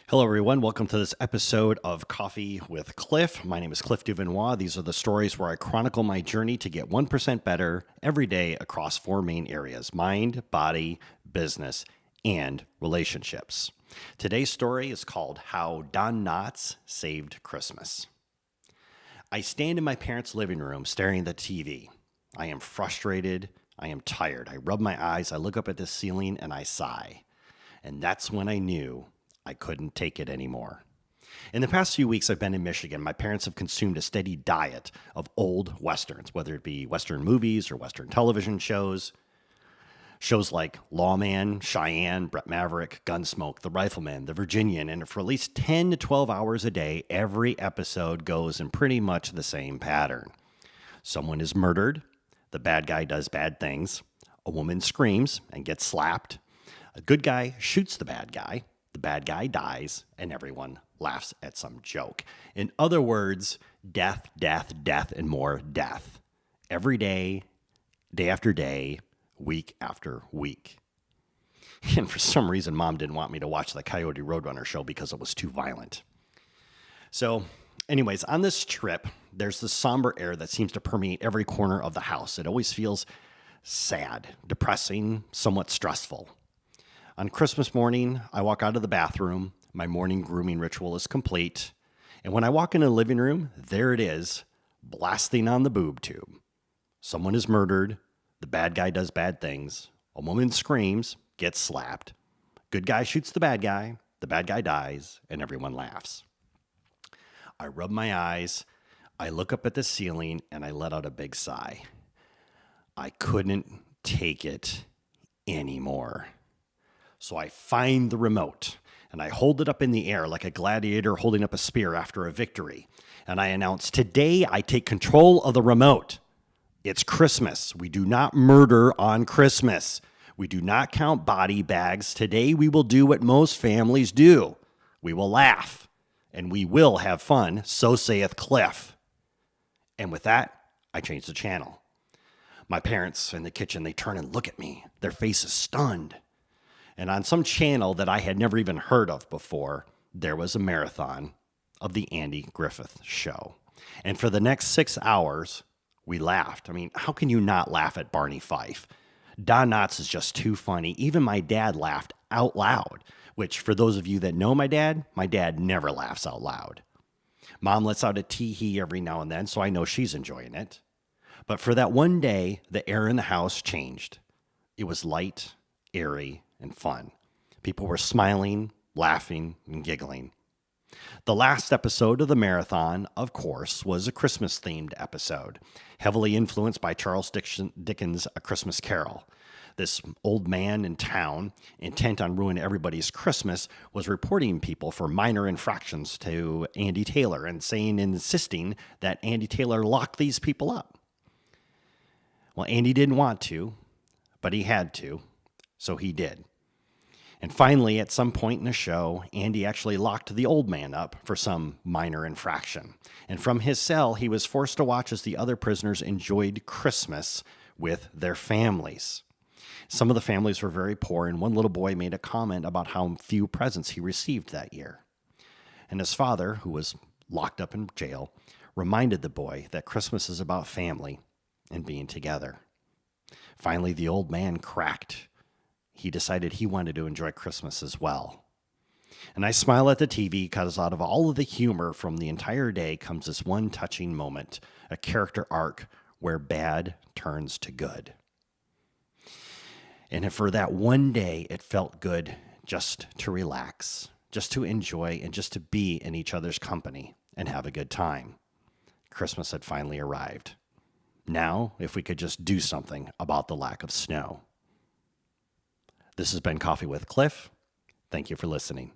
Hello, everyone. Welcome to this episode of Coffee with Cliff. My name is Cliff Duvenois. These are the stories where I chronicle my journey to get 1% better every day across four main areas: mind, body, business, and relationships. Today's story is called How Don Knotts Saved Christmas. I stand in my parents' living room staring at the TV. I am frustrated. I am tired. I rub my eyes. I look up at the ceiling and I sigh. And that's when I knew I couldn't take it anymore. In the past few weeks I've been in Michigan, my parents have consumed a steady diet of old Westerns, whether it be Western movies or Western television shows. Shows like Lawman, Cheyenne, Brett Maverick, Gunsmoke, The Rifleman, The Virginian, and for at least 10 to 12 hours a day, every episode goes in pretty much the same pattern. Someone is murdered, the bad guy does bad things, a woman screams and gets slapped, a good guy shoots the bad guy dies, and everyone laughs at some joke. In other words, death, death, death, and more death. Every day, day after day, week after week. And for some reason, Mom didn't want me to watch the Coyote Roadrunner show because it was too violent. So, anyways, on this trip, there's this somber air that seems to permeate every corner of the house. It always feels sad, depressing, somewhat stressful. On Christmas morning, I walk out of the bathroom. My morning grooming ritual is complete. And when I walk into the living room, there it is, blasting on the boob tube. Someone is murdered. The bad guy does bad things. A woman screams, gets slapped. Good guy shoots the bad guy dies, and everyone laughs. I rub my eyes. I look up at the ceiling, and I let out a big sigh. I couldn't take it anymore. So I find the remote and I hold it up in the air like a gladiator holding up a spear after a victory. And I announce, today I take control of the remote. It's Christmas. We do not murder on Christmas. We do not count body bags. Today we will do what most families do. We will laugh and we will have fun. So saith Cliff. And with that, I change the channel. My parents in the kitchen, they turn and look at me. Their faces stunned. And on some channel that I had never even heard of before, there was a marathon of the Andy Griffith Show. And for the next 6 hours, we laughed. I mean, how can you not laugh at Barney Fife? Don Knotts is just too funny. Even my dad laughed out loud, which for those of you that know my dad never laughs out loud. Mom lets out a tee-hee every now and then, so I know she's enjoying it. But for that one day, the air in the house changed. It was light, airy, and fun. People were smiling, laughing, and giggling. The last episode of the marathon, of course, was a Christmas-themed episode, heavily influenced by Charles Dickens' A Christmas Carol. This old man in town, intent on ruining everybody's Christmas, was reporting people for minor infractions to Andy Taylor and insisting that Andy Taylor lock these people up. Well, Andy didn't want to, but he had to, so he did. And finally, at some point in the show, Andy actually locked the old man up for some minor infraction. And from his cell, he was forced to watch as the other prisoners enjoyed Christmas with their families. Some of the families were very poor, and one little boy made a comment about how few presents he received that year. And his father, who was locked up in jail, reminded the boy that Christmas is about family and being together. Finally, the old man cracked. He decided he wanted to enjoy Christmas as well. And I smile at the TV because out of all of the humor from the entire day comes this one touching moment, a character arc where bad turns to good. And for that one day, it felt good just to relax, just to enjoy, and just to be in each other's company and have a good time. Christmas had finally arrived. Now, if we could just do something about the lack of snow. This has been Coffee with Cliff. Thank you for listening.